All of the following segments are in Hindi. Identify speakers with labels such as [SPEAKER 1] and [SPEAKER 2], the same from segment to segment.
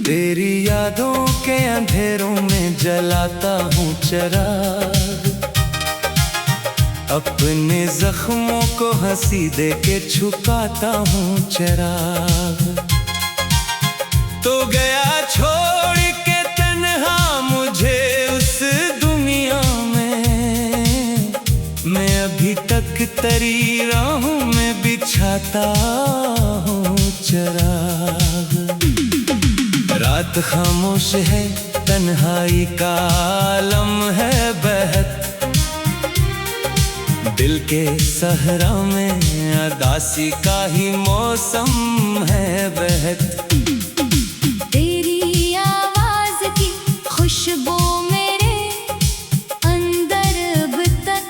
[SPEAKER 1] तेरी यादों के अंधेरों में जलाता हूँ चिराग, अपने जख्मों को हंसी दे के छुपाता हूँ चिराग। तो गया छोड़ के तन्हा मुझे उस दुनिया में, मैं अभी तक तेरी राहों में बिछाता हूँ चिराग। रात खामोश है, तन्हाई का आलम है बहत, दिल के सहरा में अदासी का ही मौसम है बहत।
[SPEAKER 2] तेरी आवाज की खुशबू मेरे अंदर अब तक,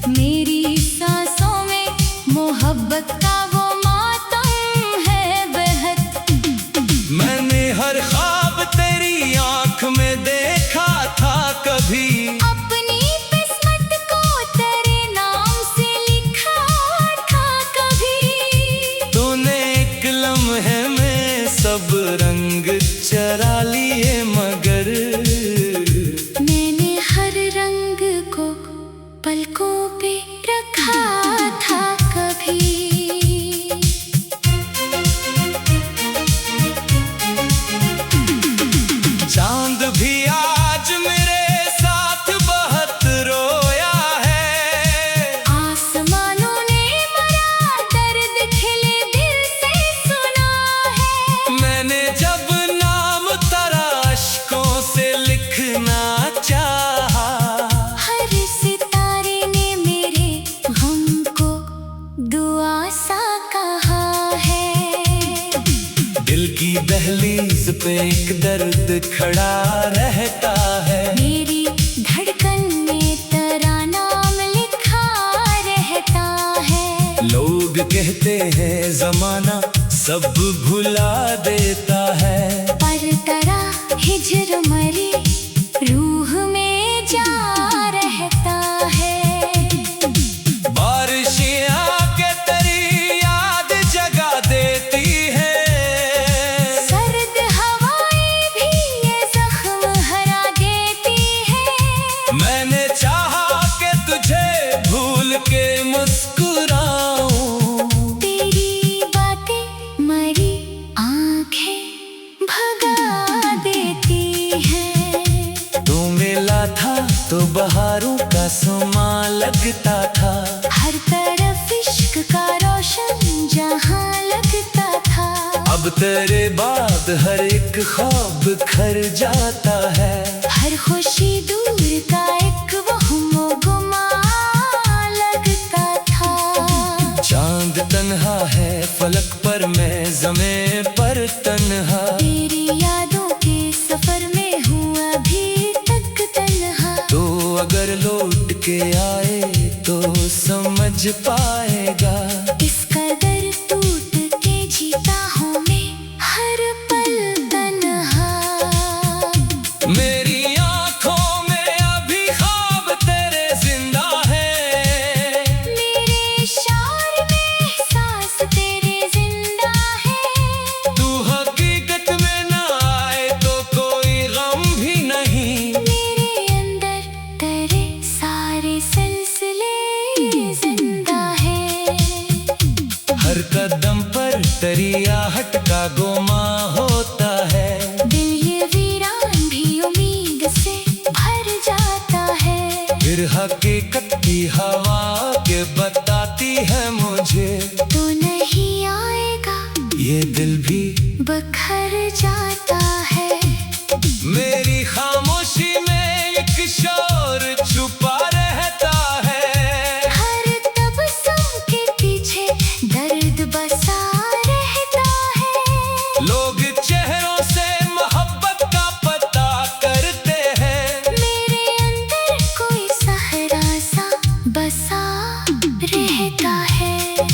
[SPEAKER 2] मेरी सांसों में मोहब्बत का वो मातम है बहत।
[SPEAKER 1] मैंने हर ख्वाब तेरी आंख में देखा था कभी,
[SPEAKER 2] अपनी किस्मत को तेरे नाम से लिखा था कभी।
[SPEAKER 1] तूने एक लम्हे में सब रंग चरा लिए, मगर
[SPEAKER 2] मैंने हर रंग को पलकों पे रखा था कभी।
[SPEAKER 1] चांद भी आज मेरे साथ बहुत रोया है,
[SPEAKER 2] आसमानों ने मरा दर्द खिले दिल से सुना है।
[SPEAKER 1] मैंने जब नाम तेरा अश्कों से लिखना चाहा,
[SPEAKER 2] हर सितारे ने मेरे गम को दुआ सा कहा है।
[SPEAKER 1] दिल की दहलीज पे एक दर्द खड़ा रहता है,
[SPEAKER 2] मेरी धड़कन में तेरा नाम लिखा रहता है।
[SPEAKER 1] लोग कहते हैं जमाना सब भुला देता है,
[SPEAKER 2] पर तेरा हिज्र मरी रूह में जा रहता है।
[SPEAKER 1] बारिशें आके तेरी याद जगा देती है,
[SPEAKER 2] सर्द हवाएं भी ये जख्म हरा देती है।
[SPEAKER 1] मैंने चाहा कि तुझे भूल के मुस्कुराऊं,
[SPEAKER 2] तेरी बातें मरी आंखें भगा देती हैं।
[SPEAKER 1] तू मिला था तो बहारों का समा लगता था,
[SPEAKER 2] हर तरफ इश्क का रोशन जहां लगता था।
[SPEAKER 1] अब तेरे बाद हर एक ख्वाब खर जाता है,
[SPEAKER 2] हर खुशी दूर का एक वहम गुमा लगता था।
[SPEAKER 1] चांद तन्हा है फलक पर, मैं ज़मीं पर तन्हा,
[SPEAKER 2] तेरी यादों के सफर में हूँ अभी तक तन्हा।
[SPEAKER 1] तो अगर लौट के आए तो समझ पाएगा,
[SPEAKER 2] इस कदर टूट के जीता हूँ मैं हर पल तन्हा।
[SPEAKER 1] मेरी आंखों में अभी ख्वाब तेरे जिंदा है,
[SPEAKER 2] मेरे शार में एहसास तेरे जिंदा है।
[SPEAKER 1] तू हकीकत में ना आए तो कोई गम भी नहीं,
[SPEAKER 2] मेरे अंदर तेरे सारे सिलसिले जिंदा है।
[SPEAKER 1] हर कदम पर तेरी आहट का गोमा होता है,
[SPEAKER 2] दिल ये वीरान भी उम्मीद से भर जाता है।
[SPEAKER 1] फिर हकीकत की हवा के बताती है मुझे,
[SPEAKER 2] तो नहीं आएगा
[SPEAKER 1] ये दिल भी
[SPEAKER 2] बखर जाता है।
[SPEAKER 1] मेरी खामोशी में एक शोर छुपा रहता है,
[SPEAKER 2] हर तबस्सुम के पीछे दर्द बसा रहता है।
[SPEAKER 1] लोग चेहरों से मोहब्बत का पता करते हैं,
[SPEAKER 2] मेरे अंदर कोई सहरा सा बसा रहता है।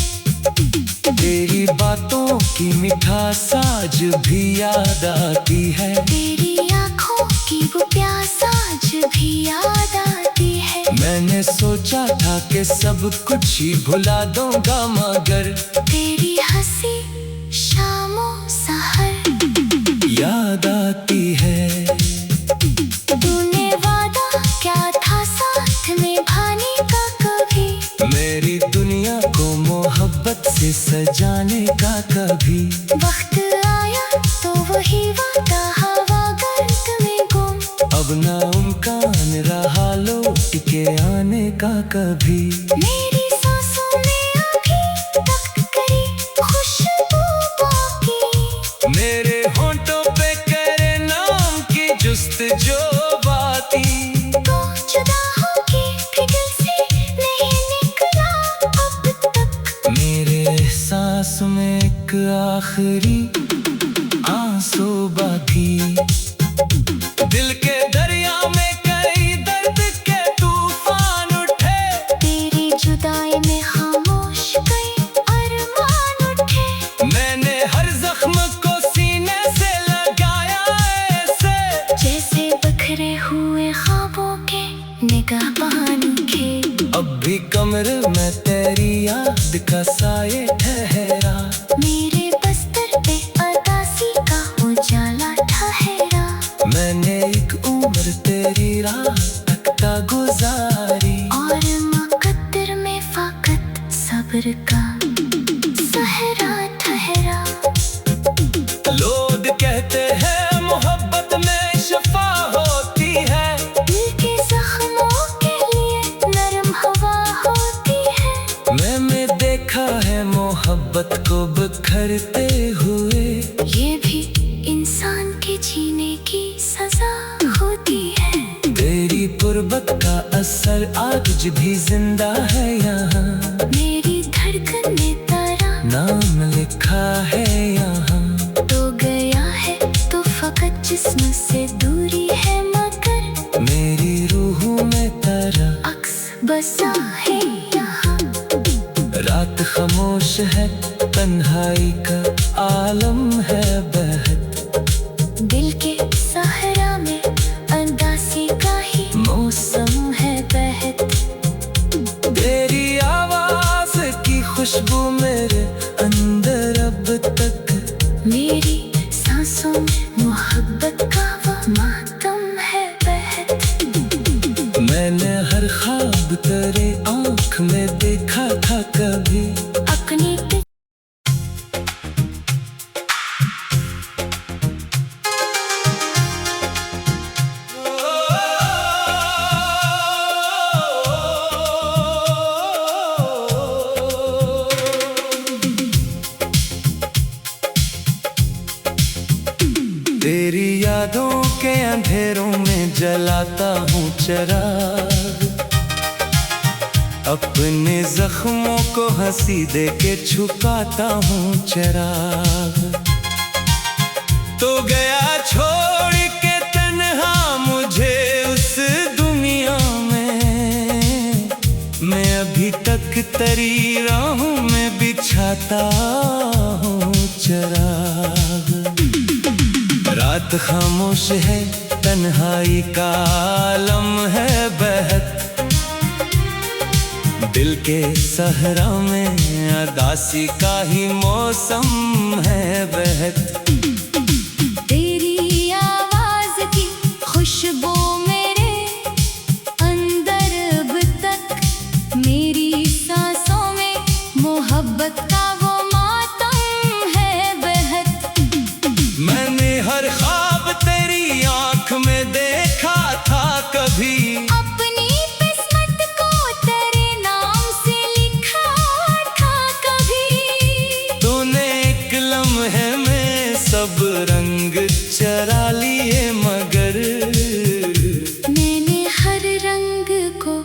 [SPEAKER 1] तेरी बातों की मिठास आज भी याद आती है,
[SPEAKER 2] तेरी आंखों की वो प्यास आज भी याद आती है।
[SPEAKER 1] मैंने सोचा था कि सब कुछ ही भुला दूंगा, मगर
[SPEAKER 2] तेरी हंसी शामों सहर
[SPEAKER 1] याद याद आती है।
[SPEAKER 2] तूने वादा क्या था साथ निभाने का कभी,
[SPEAKER 1] मेरी दुनिया को मोहब्बत से सजाने का कभी।
[SPEAKER 2] वक्त आया तो वही वादा हवा गर्द में गुम,
[SPEAKER 1] अब ना उम्कान रहा लौट के आने का कभी।
[SPEAKER 2] मेरी सांसों में अभी तक करी खुशबू बाकी,
[SPEAKER 1] मेरे होंठों पे करे नाम की जुस्तजो बाती।
[SPEAKER 2] तो जुदा होके भी दिल से नहीं निकला अब तक,
[SPEAKER 1] मेरे एहसास में एक आखिरी आंसू बाकी। दिल के दरिया में कई दर्द के तूफान उठे,
[SPEAKER 2] तेरी जुदाई में खामोश कई अरमान उठे।
[SPEAKER 1] मैंने हर जख्म को सीने से लगाया ऐसे,
[SPEAKER 2] जैसे बिखरे हुए ख्वाबों के निगाहबान के।
[SPEAKER 1] अब भी कमरे में तेरी याद का साये ठहरा,
[SPEAKER 2] मेरे बस्तर पे अदासी का उजाला ठहरा।
[SPEAKER 1] मैंने एक उम्र तेरी राह तकता गुजारी।
[SPEAKER 2] और मुकद्दर में फकत सब्र का सहरा ठहरा।
[SPEAKER 1] लोग कहते हैं मोहब्बत में शफा होती है,
[SPEAKER 2] दिल के जख्मों के लिए नरम हवा होती है।
[SPEAKER 1] मैंने देखा है मोहब्बत को बिखरते हुए,
[SPEAKER 2] ये भी इंसान के जीने की सजा होती है।
[SPEAKER 1] तेरी गुर्बत का असर आज भी जिंदा है यहाँ,
[SPEAKER 2] मेरी धड़कन में तेरा
[SPEAKER 1] नाम लिखा है यहाँ।
[SPEAKER 2] तो गया है तो फकत जिस्म से दूरी है, मगर
[SPEAKER 1] मेरी रूह में तेरा
[SPEAKER 2] अक्स बसा है यहाँ।
[SPEAKER 1] रात खामोश है, तन्हाई का आलम है बहत,
[SPEAKER 2] दिल के सहरा में अदासी का ही मौसम है बहत।
[SPEAKER 1] तेरी आवाज की खुशबू मेरे अंदर अब तक,
[SPEAKER 2] मेरी सांसों में मोहब्बत का वो मातम है बहत।
[SPEAKER 1] मैंने हर ख्वाब तेरे आँख में देखा था कभी।
[SPEAKER 2] अपनी
[SPEAKER 1] तेरी यादों के अंधेरों में जलाता हूँ चिराग, अपने जख्मों को हंसी दे के छुपाता हूँ चिराग। तो गया छोड़ के तन्हा मुझे उस दुनिया में, मैं अभी तक तेरी राहों में बिछाता हूँ चिराग। रात खामोश है, तन्हाई का आलम है बहत, दिल के सहरा में अदासी का ही मौसम है बहत।
[SPEAKER 2] तेरी आवाज की खुशबू मेरे अंदर अब तक, मेरी सांसों में मोहब्बत का वो मातम है बहत।
[SPEAKER 1] मैंने हर ख्वाब तेरी आंख में देखा था कभी,
[SPEAKER 2] अपनी किस्मत को तेरे नाम से लिखा था कभी।
[SPEAKER 1] तूने एक लम्हे में सब रंग चरा लिए, मगर
[SPEAKER 2] मैंने हर रंग को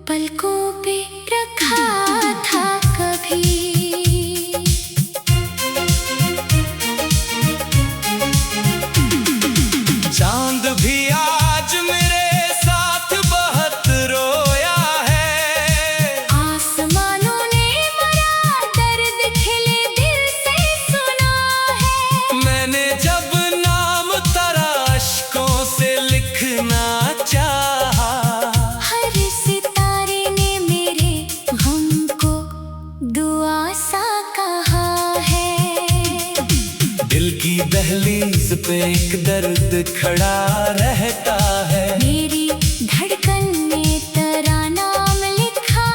[SPEAKER 2] पलकों पे रखा था कभी।
[SPEAKER 1] चांद भी आज मेरे साथ बहुत रोया है,
[SPEAKER 2] आसमानों ने मरा दर्द खिले दिल से सुना है।
[SPEAKER 1] मैंने जब दिल की दहलीज पे एक दर्द खड़ा रहता है।
[SPEAKER 2] मेरी धड़कन में तेरा नाम लिखा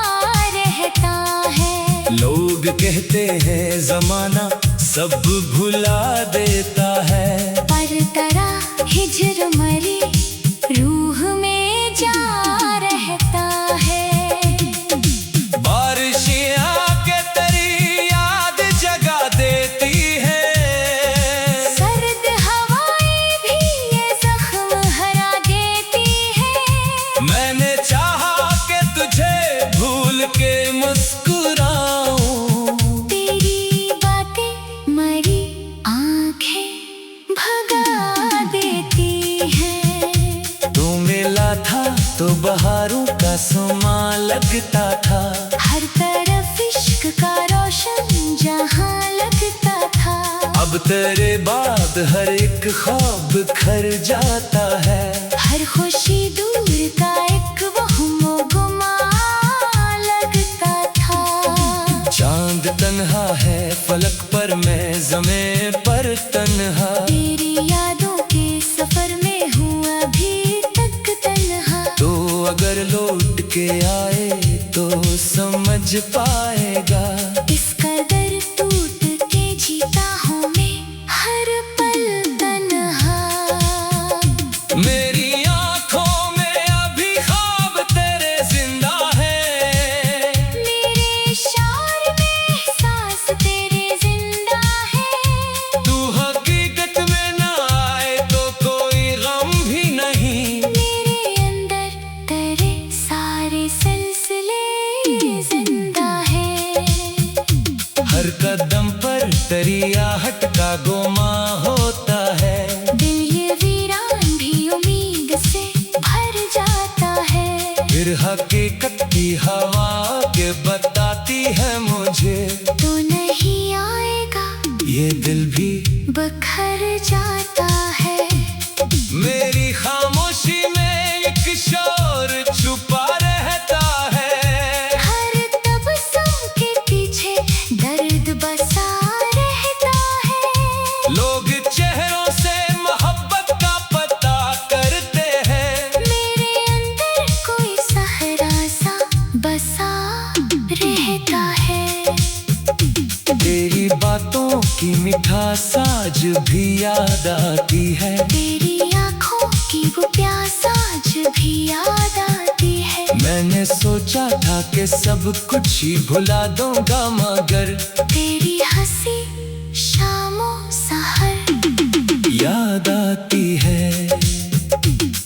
[SPEAKER 2] रहता है।
[SPEAKER 1] लोग कहते हैं जमाना सब भुला देता है,
[SPEAKER 2] पर तेरा हिजर मरी रूह में जा रहता है।
[SPEAKER 1] बारिशें आके तेरी याद जगा देती है,
[SPEAKER 2] सर्द हवाएं भी ये जख्म हरा देती है।
[SPEAKER 1] मैंने चाहा कि तुझे भूल के मुस्कुराऊं,
[SPEAKER 2] तेरी बातें मरी आंखें भगा देती हैं।
[SPEAKER 1] तू मिला था तो बहारों का समा लगता था,
[SPEAKER 2] हर तरफ इश्क का रोशन जहां लगता था।
[SPEAKER 1] अब तेरे बाद हर एक ख्वाब खर जाता है।
[SPEAKER 2] हर खुशी दूर का एक वहमो गुमा लगता था।
[SPEAKER 1] चांद तन्हा है फलक पर, मैं ज़मे पर तन्हा।
[SPEAKER 2] तेरी यादों के सफर में हूँ अभी तक तन्हा।
[SPEAKER 1] तो अगर लौट के आए तो समझ पाएगा,
[SPEAKER 2] इस कदर टूट के जीता हूँ मैं हर पल तन्हा।
[SPEAKER 1] मेरी आंखों में अभी ख्वाब तेरे जिंदा है,
[SPEAKER 2] मेरे शार में एहसास तेरे जिंदा है।
[SPEAKER 1] तू हकीकत में ना आए तो कोई गम भी नहीं।
[SPEAKER 2] मेरे अंदर तेरे सारे सिलसिले जिंदा है।
[SPEAKER 1] हर कदम पर तेरी आहट का गोमा होता है,
[SPEAKER 2] दिल ये वीरान भी उम्मीद से भर जाता है।
[SPEAKER 1] फिर हकीकत की हवा के बताती है मुझे,
[SPEAKER 2] तू नहीं आएगा
[SPEAKER 1] ये दिल भी
[SPEAKER 2] बखर जाता है।
[SPEAKER 1] मेरी खामोशी में एक शोर छुपा रहता है,
[SPEAKER 2] हर तबस्सुम के पीछे दर्द बसा रहता है।
[SPEAKER 1] लोग चेहरों से मोहब्बत का पता करते हैं,
[SPEAKER 2] मेरे अंदर कोई सहरा सा बसा रहता है।
[SPEAKER 1] तेरी बातों की मिठास आज भी याद आती है।
[SPEAKER 2] तेरी आंखों की वो प्यास आज भी याद आती है।
[SPEAKER 1] मैंने सोचा था कि सब कुछ ही भुला दूंगा, मगर
[SPEAKER 2] तेरी हंसी शामों सहर
[SPEAKER 1] याद आती है।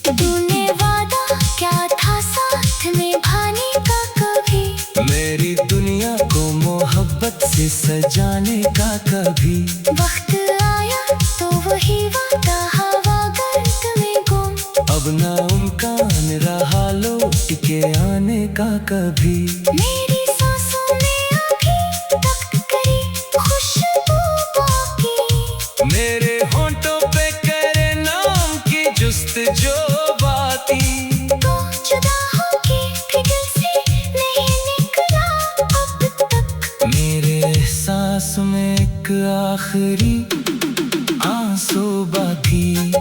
[SPEAKER 2] तूने वादा क्या था साथ में भाने का कभी,
[SPEAKER 1] मेरी दुनिया को मोहब्बत से सजाने का कभी।
[SPEAKER 2] वक्त आया तो वही वादा हवा गर्द में गुम।
[SPEAKER 1] अब ना उम्कान रहा लौट के आने का कभी।
[SPEAKER 2] मेरी सांसों में अभी तक करी खुशबू बाकी,
[SPEAKER 1] मेरे होंठों पे करे नाम की जुस्तजो बाती।
[SPEAKER 2] तो जुदा होके भी दिल से नहीं निकला अब तक।
[SPEAKER 1] मेरे एहसास में एक आखिरी आंसू बाकी,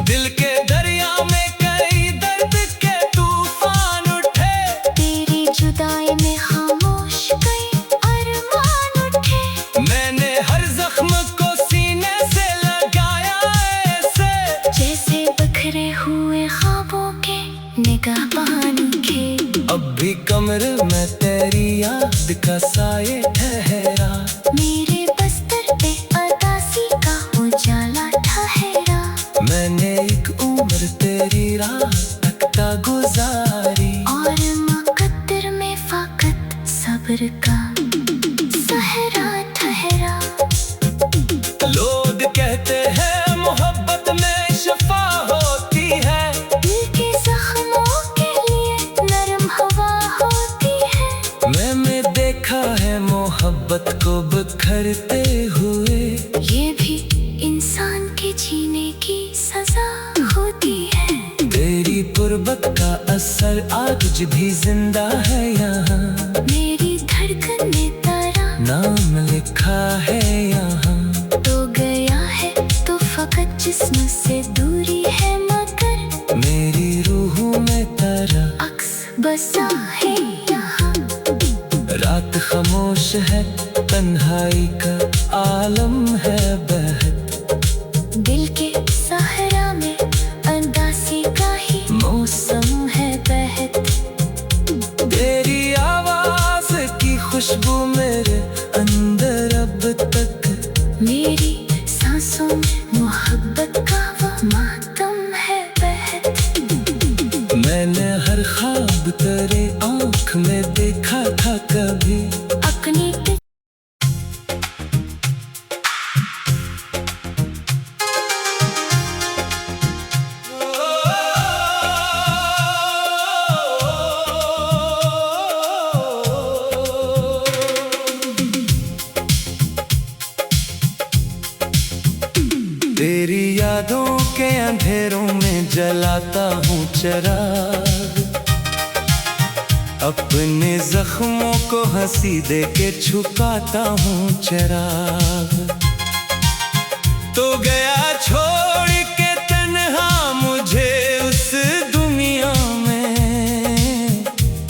[SPEAKER 1] दिल के दरिया में कई दर्द के तूफान उठे।
[SPEAKER 2] तेरी जुदाई में खामोश कई अरमान उठे।
[SPEAKER 1] मैंने हर जख्म को सीने से लगाया ऐसे,
[SPEAKER 2] जैसे बखरे हुए ख्वाबों के निगाहबान के।
[SPEAKER 1] अब भी कमरे में तेरी याद का साये ठहरा।
[SPEAKER 2] मेरे बस्तर पे अदासी का उजाला ठहरा।
[SPEAKER 1] मैंने एक उम्र तेरी राह तकता गुजारी,
[SPEAKER 2] और मुकद्दर में फाकत सब्र का सहरा ठहरा।
[SPEAKER 1] लोग कहते हैं मोहब्बत में शफा होती है,
[SPEAKER 2] दिल के जख्मों के लिए नरम हवा होती है।
[SPEAKER 1] मैंने देखा है मोहब्बत को बिखरते हुए।
[SPEAKER 2] ये भी इंसान के जीने की सजा होती है।
[SPEAKER 1] तेरी गुर्बत का असर आज भी जिंदा है यहाँ,
[SPEAKER 2] मेरी धड़कन में तेरा
[SPEAKER 1] नाम लिखा है यहाँ।
[SPEAKER 2] तो जिस्म से दूरी है मगर
[SPEAKER 1] मेरी रूह में तेरा
[SPEAKER 2] अक्स बसा है यहाँ।
[SPEAKER 1] रात खामोश है, तन्हाई का आलम है बहत,
[SPEAKER 2] दिल के सहरा में अंदासी का ही मौसम है बहत।
[SPEAKER 1] तेरी आवाज की खुशबू मेरे अंदर अब तक,
[SPEAKER 2] मेरी सांसों में मोहब्बत का वो मातम है बहत।
[SPEAKER 1] मैंने हर ख्वाब तेरे आँख में देखा था कभी।
[SPEAKER 2] अपनी
[SPEAKER 1] तेरी यादों के अंधेरों में जलाता हूँ चिराग, अपने जख्मों को हंसी दे के छुपाता हूँ चिराग। तो गया छोड़ के तन्हा मुझे उस दुनिया में,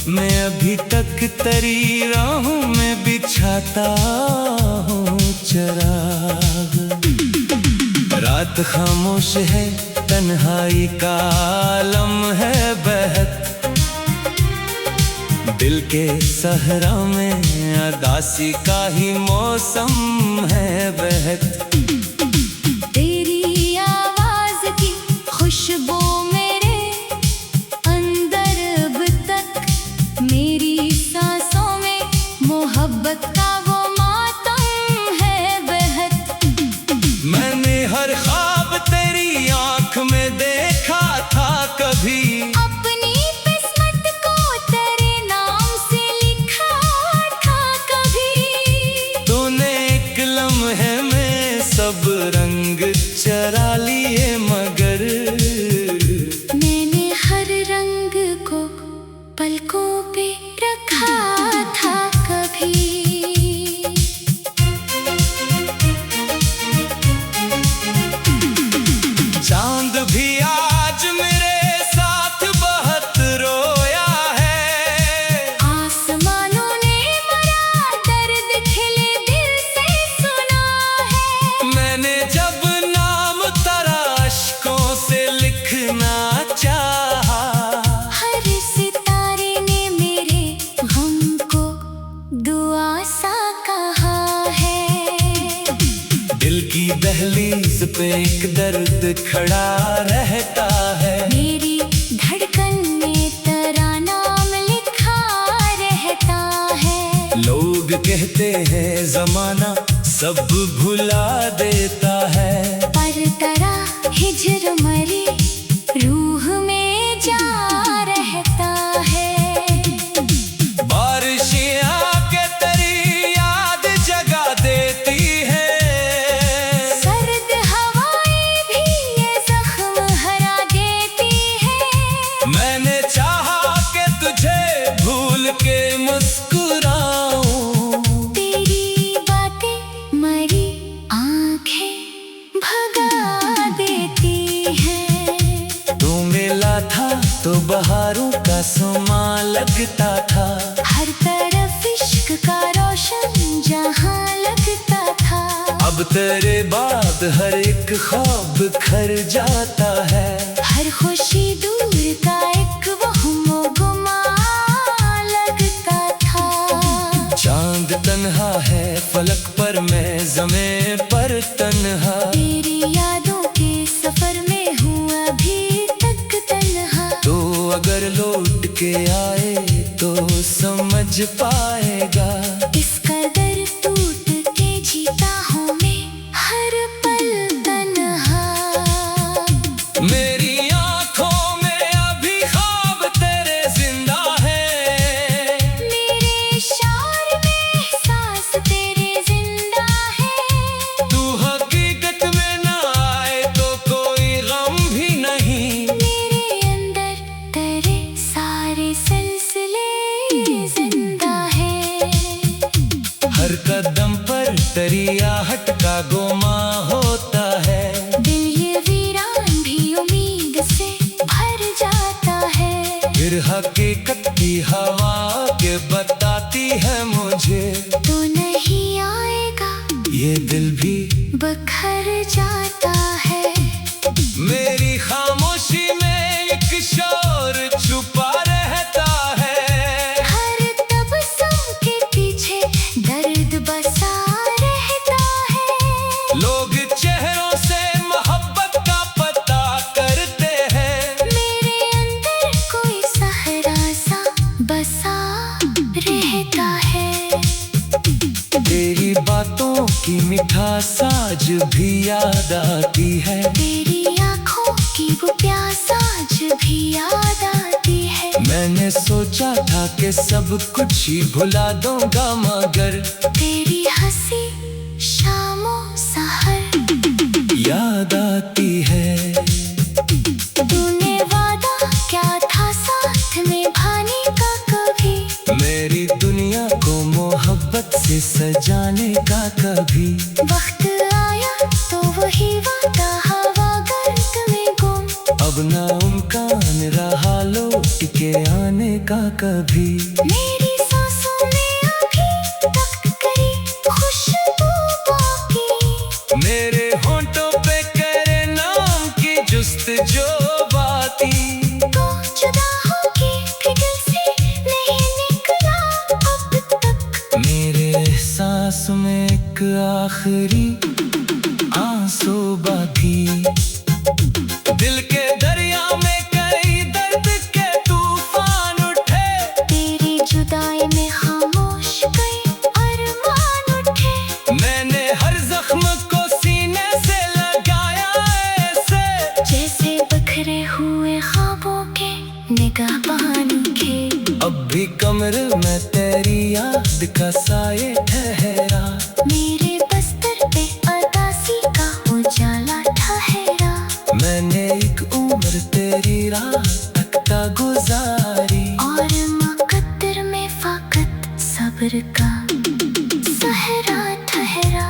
[SPEAKER 1] मैं अभी तक तेरी राहों में बिछाता हूँ चिराग। रात खामोश है, तन्हाई का आलम है बहत, दिल के सहरा में अदासी का ही मौसम है बहत।
[SPEAKER 2] तेरी आवाज की खुशबू मेरे अंदर अब तक, मेरी सांसों में मोहब्बत का वो मातम है बहत।
[SPEAKER 1] मैंने हर ख्वाब तेरी आंख में देखा था कभी,
[SPEAKER 2] अपनी किस्मत को तेरे नाम से लिखा था कभी।
[SPEAKER 1] तूने एक लम्हे में सब रंग चरा लिए मगर
[SPEAKER 2] मैंने हर रंग को पलकों पे रखा था कभी।
[SPEAKER 1] चांद भी आज मेरे साथ बहुत रोया है,
[SPEAKER 2] आसमानों ने मरा दर्द खिले दिल से सुना है।
[SPEAKER 1] मैंने जब नाम तेरा अश्कों से लिखना चाहा,
[SPEAKER 2] हर सितारे ने मेरे गम को दुआ सा कहा है।
[SPEAKER 1] दिल की दहलीज पे एक दर्द खड़ा रहता है,
[SPEAKER 2] मेरी धड़कन में तेरा नाम लिखा रहता है।
[SPEAKER 1] लोग कहते हैं जमाना सब भुला देता है,
[SPEAKER 2] पर तेरा हिजर मरी रूह में जा रहता है।
[SPEAKER 1] बारिशें आके तेरी याद जगा देती है,
[SPEAKER 2] सर्द हवाएं भी ये जख्म हरा देती है।
[SPEAKER 1] मैंने चाहा कि तुझे भूल के मुस्कुराऊं,
[SPEAKER 2] तेरी बातें मरी आंखें भगा देती हैं।
[SPEAKER 1] तू मिला था तो बहारों का समा लगता था,
[SPEAKER 2] हर तरफ इश्क का रोशन जहां लगता था।
[SPEAKER 1] अब तेरे बाद हर एक ख्वाब खर जाता है,
[SPEAKER 2] हर खुशी दूर का एक वहमो गुमा लगता था।
[SPEAKER 1] चांद तन्हा है फलक पर, मैं ज़मीं पर तन्हा,
[SPEAKER 2] तेरी यादों के सफर में हूँ अभी तक तन्हा।
[SPEAKER 1] तो अगर लौट के आए तो समझ पाएगा,
[SPEAKER 2] इस कदर टूट के जीता हूँ मैं हर पल तन्हा।
[SPEAKER 1] मेरी आंखों में अभी ख्वाब तेरे जिंदा है,
[SPEAKER 2] मेरे शार में एहसास तेरे जिंदा है।
[SPEAKER 1] तू हकीकत में ना आए तो कोई गम भी नहीं,
[SPEAKER 2] मेरे अंदर तेरे सारे सिलसिले जिंदा है।
[SPEAKER 1] हर कदम पर तेरी आहट का गोमा होता है।
[SPEAKER 2] दिल ये
[SPEAKER 1] हकीकत की हवा के बताती है मुझे,
[SPEAKER 2] तू नहीं आएगा
[SPEAKER 1] ये दिल भी
[SPEAKER 2] बिखर जाता है।
[SPEAKER 1] मेरी खामोशी में एक शोर छुपा रहता है,
[SPEAKER 2] हर तबस्सुम के पीछे दर्द बसा रहता है।
[SPEAKER 1] लोग चेहरों से मोहब्बत का पता करते हैं,
[SPEAKER 2] मेरे अंदर कोई सहरा सा बसा रहता है।
[SPEAKER 1] तेरी बातों की मिठास आज भी याद आती है,
[SPEAKER 2] तेरी आँखों की वो प्यास आज भी याद आती है।
[SPEAKER 1] मैंने सोचा था कि सब कुछ ही भुला दूंगा, मगर
[SPEAKER 2] तेरी हंसी शामों सहर
[SPEAKER 1] याद आती है।
[SPEAKER 2] तूने वादा क्या था साथ में भाने का कभी,
[SPEAKER 1] मेरी दुनिया को मोहब्बत से सजाने का कभी।
[SPEAKER 2] वक्त आया तो वही वादा हवा गर्द में गुम,
[SPEAKER 1] अब ना उम्कान रहा लौट के आने का कभी।
[SPEAKER 2] मेरी सांसों में अभी तक करी खुशबू बाकी,
[SPEAKER 1] मेरे होंठों पे करे नाम की जुस्तजो बाती,
[SPEAKER 2] तो जुदा होके भी दिल से नहीं निकला अब तक।
[SPEAKER 1] मेरे एहसास में एक आखिरी आंसू बाकी। दिल के दरिया में कई दर्द के तूफान उठे,
[SPEAKER 2] तेरी जुदाई में खामोश कई अरमान उठे।
[SPEAKER 1] मैंने हर जख्म को सीने से लगाया ऐसे,
[SPEAKER 2] जैसे बिखरे हुए ख्वाबों के निगाहबान के।
[SPEAKER 1] अब भी कमरे में तेरी याद का साए ठहरा,
[SPEAKER 2] मेरे बस्तर पे अदासी का उजाला ठहरा।
[SPEAKER 1] मैंने एक उम्र तेरी राह तकता गुजारी,
[SPEAKER 2] और मुकद्दर में फकत सब्र का सहरा ठहरा।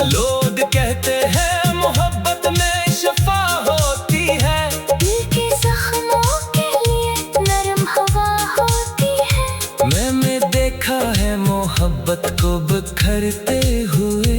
[SPEAKER 1] लोग कहते हैं मोहब्बत में शफा होती है,
[SPEAKER 2] दिल के जख्मों के लिए नरम हवा होती है।
[SPEAKER 1] मैंने देखा है मोहब्बत को बिखरते हुए,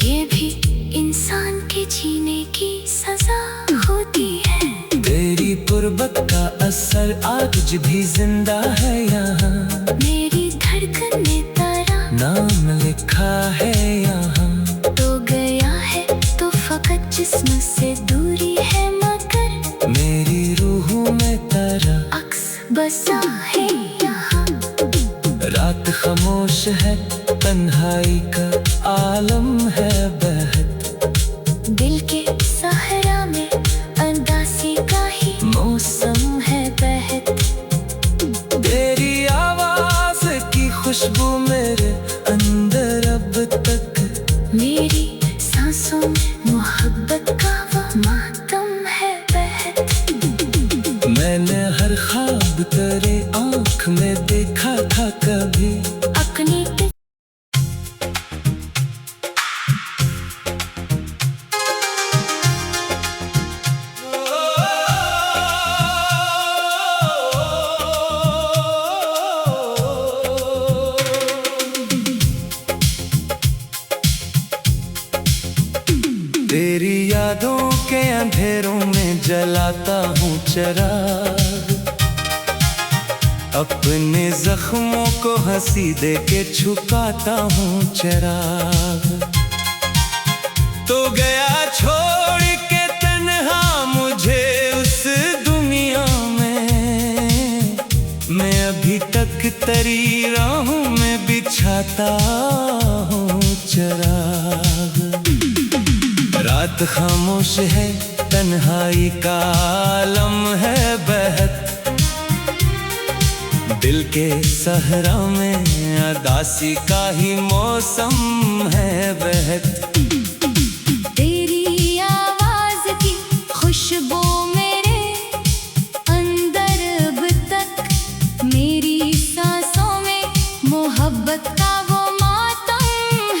[SPEAKER 2] ये भी इंसान के जीने की सजा होती है।
[SPEAKER 1] तेरी गुर्बत का असर आज भी जिंदा है यहाँ,
[SPEAKER 2] मेरी धड़कन में तेरा
[SPEAKER 1] नाम लिखा है यहाँ।
[SPEAKER 2] तो गया है तो फकत जिस्म से दूरी है, मगर
[SPEAKER 1] मेरी रूह में तेरा
[SPEAKER 2] अक्स बसा है यहाँ।
[SPEAKER 1] रात खामोश है, तन्हाई का आलम है बहत,
[SPEAKER 2] दिल के सहरा में अंदासी का ही मौसम है बहत।
[SPEAKER 1] तेरी आवाज की खुशबू मेरे अंदर अब तक,
[SPEAKER 2] मेरी सांसों में मोहब्बत का वो मातम है बहत।
[SPEAKER 1] मैंने हर ख्वाब तेरे आँख में देखा था कभी,
[SPEAKER 2] अपनी
[SPEAKER 1] तेरी यादों के अंधेरों में जलाता हूँ चिराग, अपने जख्मों को हंसी दे के छुपाता हूँ चिराग। तो गया छोड़ के तन्हा मुझे उस दुनिया में, मैं अभी तक तेरी राहों में बिछाता हूँ चिराग। रात खामोश है, तन्हाई का आलम है बहत, दिल के सहरा में अदासी का ही मौसम है बहत।
[SPEAKER 2] तेरी आवाज की खुशबू मेरे अंदर अब तक, मेरी सांसों में मोहब्बत का वो मातम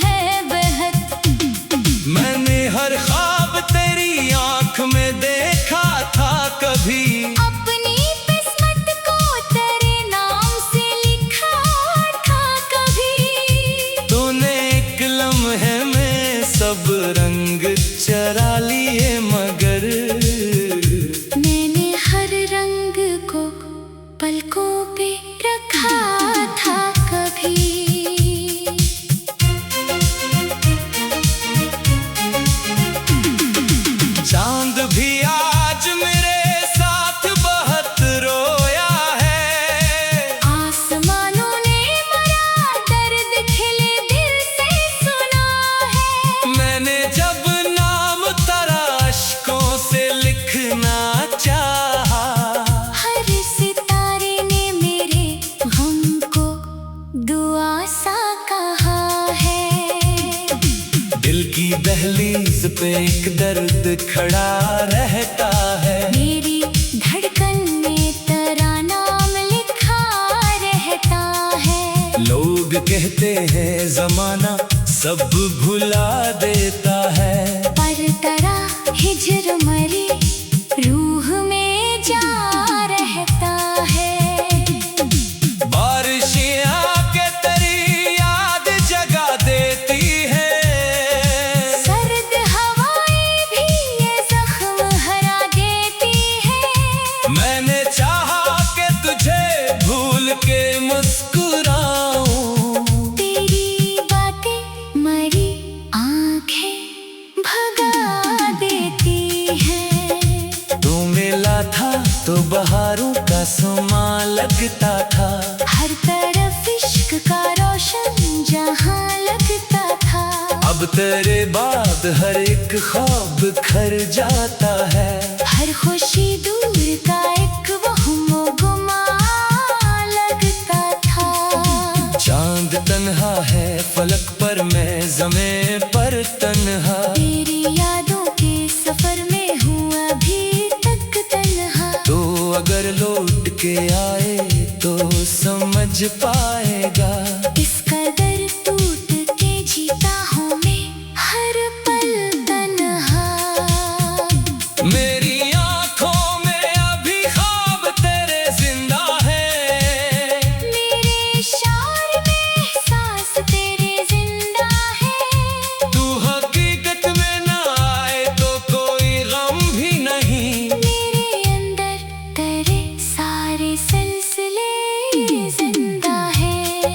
[SPEAKER 2] है बहत।
[SPEAKER 1] मैंने हर ख्वाब तेरी आँख में देखा था कभी,
[SPEAKER 2] अपनी किस्मत
[SPEAKER 1] सब रंग चरा लिए मगर
[SPEAKER 2] मैंने हर रंग को पलकों पे रखा था कभी।
[SPEAKER 1] चांद भी आज मेरे साथ बहुत रोया है।
[SPEAKER 2] आसमानों ने मरा दर्द खिले दिल से सुना है।
[SPEAKER 1] मैंने जब नाम तेरा अश्कों से लिखना चाहा,
[SPEAKER 2] हर सितारे ने मेरे गम को दुआ सा कहा है।
[SPEAKER 1] दिल की दहलीज पे एक दर्द खड़ा रहता है।
[SPEAKER 2] मेरी धड़कन में तेरा नाम लिखा रहता है।
[SPEAKER 1] लोग कहते हैं जमाना सब भुला देता है,
[SPEAKER 2] पर तेरा हिज्र मरी रूह में जा रहता है।
[SPEAKER 1] बारिशें आके तेरी याद जगा देती हैं।
[SPEAKER 2] सर्द हवाएं भी ये जख्म हरा देती हैं।
[SPEAKER 1] मैंने चाहा कि तुझे भूल के मुस्कुराऊं,
[SPEAKER 2] तेरी बातें मरी आंखें भगा देती हैं।
[SPEAKER 1] तू मिला था तो बहारों का समा लगता था।
[SPEAKER 2] हर तरफ इश्क का रोशन जहां लगता था।
[SPEAKER 1] अब तेरे बाद हर एक ख्वाब खर जाता है।
[SPEAKER 2] हर खुशी दूर का एक वहम गुमा लगता था।
[SPEAKER 1] चांद तन्हा है फलक पर, मैं ज़मीं पर तन्हा।
[SPEAKER 2] तेरी यादों के सफर में हूँ अभी तक तन्हा।
[SPEAKER 1] तो अगर लौट के आए तो समझ पाएगा।
[SPEAKER 2] इस कदर टूट के जीता हूँ मैं हर पल तन्हा।
[SPEAKER 1] मेरी आँखों में अभी ख्वाब तेरे जिंदा है।
[SPEAKER 2] मेरे शार में एहसास तेरे जिंदा है।
[SPEAKER 1] तू हकीकत में ना आए तो कोई गम भी नहीं।
[SPEAKER 2] मेरे अंदर तेरे सारे सिलसिले जिंदा है।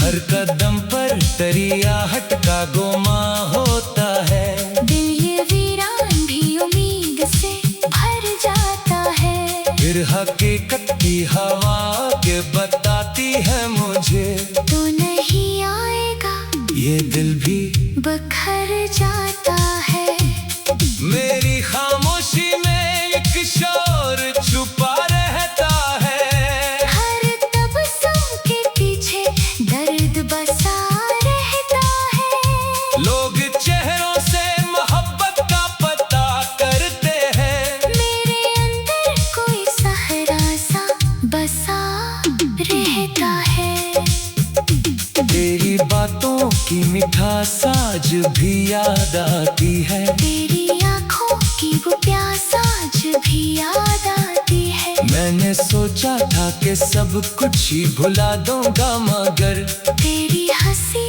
[SPEAKER 1] हर कदम पर तेरी आहट का गोमा होता है।
[SPEAKER 2] दिल ये वीरान भी उम्मीद से भर जाता है।
[SPEAKER 1] फिर हकीकत की हवा के बताती है मुझे,
[SPEAKER 2] तू नहीं आएगा
[SPEAKER 1] ये दिल भी
[SPEAKER 2] बखर जाता है।
[SPEAKER 1] मेरी खामोशी में एक शोर छुपा रहता है।
[SPEAKER 2] हर तबस्सुम के पीछे दर्द बसा रहता है।
[SPEAKER 1] लोग चेहरों से मोहब्बत का पता करते हैं।
[SPEAKER 2] मेरे अंदर कोई सहरा सा बसा रहता है।
[SPEAKER 1] तेरी बातों की मिठास आज भी याद आती है।
[SPEAKER 2] तेरी आँखों की वो प्यास आज भी याद आती है।
[SPEAKER 1] मैंने सोचा था कि सब कुछ ही भुला दूंगा मगर
[SPEAKER 2] तेरी हंसी